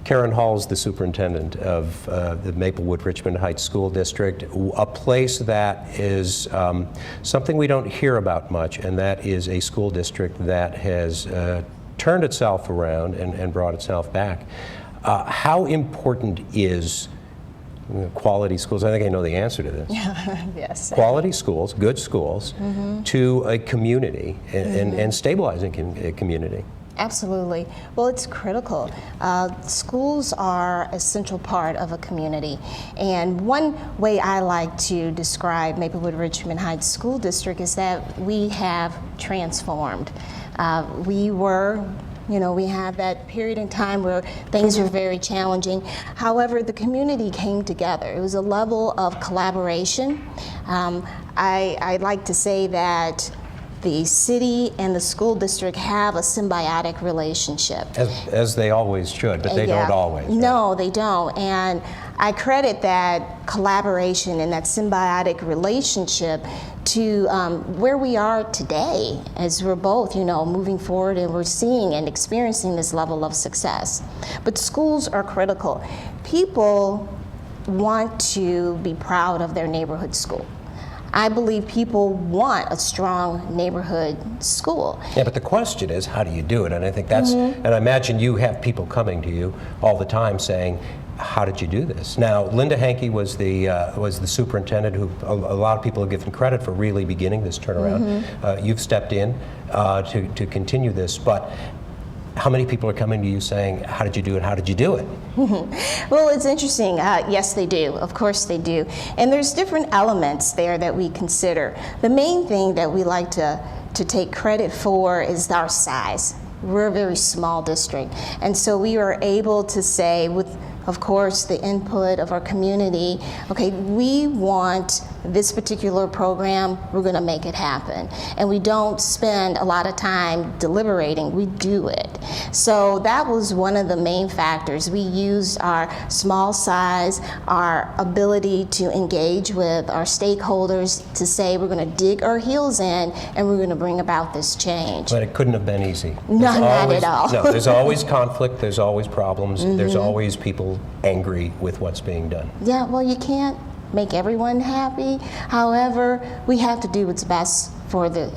Karen Hall's the superintendent of the Maplewood-Richmond Heights School District, a place that is something we don't hear about much, and that is a school district that has turned itself around and brought itself back. How important is quality schools? I think I know the answer to this. Yes. Quality schools, good schools, to a community and stabilizing a community. Absolutely. Well, it's critical. Schools are a central part of a community. And one way I like to describe Maplewood-Richmond Heights School District is that we have transformed. We had that period in time where things were very challenging. However, the community came together. It was a level of collaboration. I like to say that the city and the school district have a symbiotic relationship. As they always should, but they don't always. Right? No, they don't. And I credit that collaboration and that symbiotic relationship to where we are today, as we're both, moving forward and we're seeing and experiencing this level of success. But schools are critical. People want to be proud of their neighborhood school. I believe people want a strong neighborhood school. Yeah, but the question is, how do you do it? And I think that's, and I imagine you have people coming to you all the time saying, how did you do this? Now, Linda Hankey was the superintendent who a lot of people have given credit for really beginning this turnaround. You've stepped in to continue this, but how many people are coming to you saying, how did you do it, how did you do it? Well, it's interesting. Yes, they do. Of course they do. And there's different elements there that we consider. The main thing that we like to take credit for is our size. We're a very small district. And so we were able to say, with, of course, the input of our community, okay, we want this particular program, we're going to make it happen. And we don't spend a lot of time deliberating, we do it. So that was one of the main factors. We used our small size, our ability to engage with our stakeholders to say we're going to dig our heels in and we're going to bring about this change. But it couldn't have been easy. No, not at all. No, there's always conflict, there's always problems, there's always people angry with what's being done. Yeah, well, you can't make everyone happy. However, we have to do what's best for the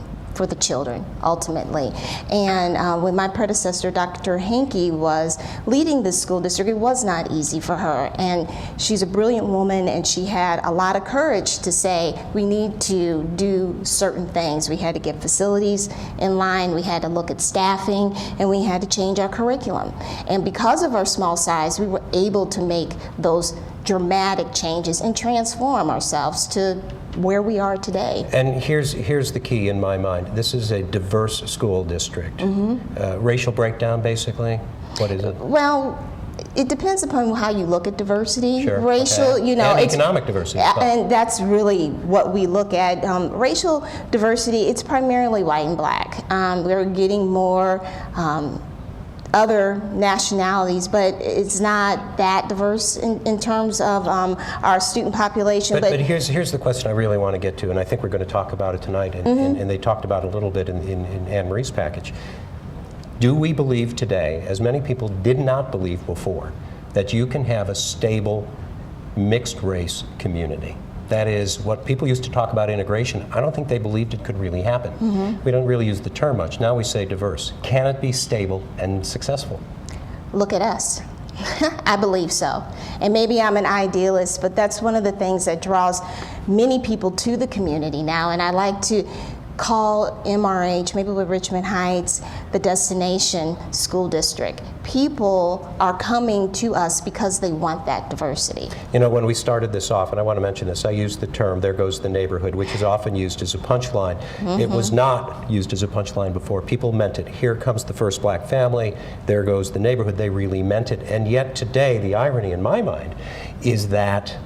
children, ultimately. And when my predecessor, Dr. Hankey, was leading this school district, it was not easy for her. And she's a brilliant woman, and she had a lot of courage to say, we need to do certain things. We had to get facilities in line, we had to look at staffing, and we had to change our curriculum. And because of our small size, we were able to make those dramatic changes and transform ourselves to where we are today. And here's the key in my mind. This is a diverse school district. Racial breakdown, basically? What is it? Well, it depends upon how you look at diversity. Sure. Racial, okay. And economic diversity. And that's really what we look at. Racial diversity, it's primarily white and black. We're getting more other nationalities, but it's not that diverse in terms of our student population. But here's the question I really want to get to, and I think we're going to talk about it tonight, and they talked about it a little bit in Anne Marie's package. Do we believe today, as many people did not believe before, that you can have a stable, mixed race community? That is what people used to talk about integration. I don't think they believed it could really happen. We don't really use the term much. Now we say diverse. Can it be stable and successful? Look at us. I believe so. And maybe I'm an idealist, but that's one of the things that draws many people to the community now. And I like to call MRH, Maplewood-Richmond Heights, the destination school district. People are coming to us because they want that diversity. You know, when we started this off, and I want to mention this, I used the term, there goes the neighborhood, which is often used as a punchline. It was not used as a punchline before. People meant it. Here comes the first black family, there goes the neighborhood. They really meant it. And yet today, the irony in my mind is that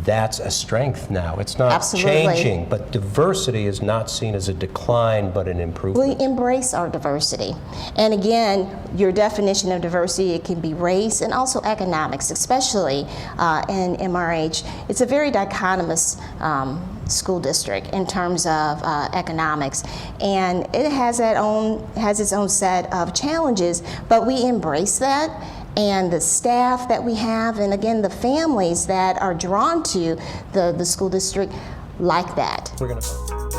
that's a strength now. It's not Absolutely. Changing, but diversity is not seen as a decline, but an improvement. We embrace our diversity. And again, your definition of diversity, it can be race and also economics, especially in MRH. It's a very dichotomous school district in terms of economics, and it has its own set of challenges, but we embrace that. and the staff that we have, and again, the families that are drawn to the school district like that. We're going to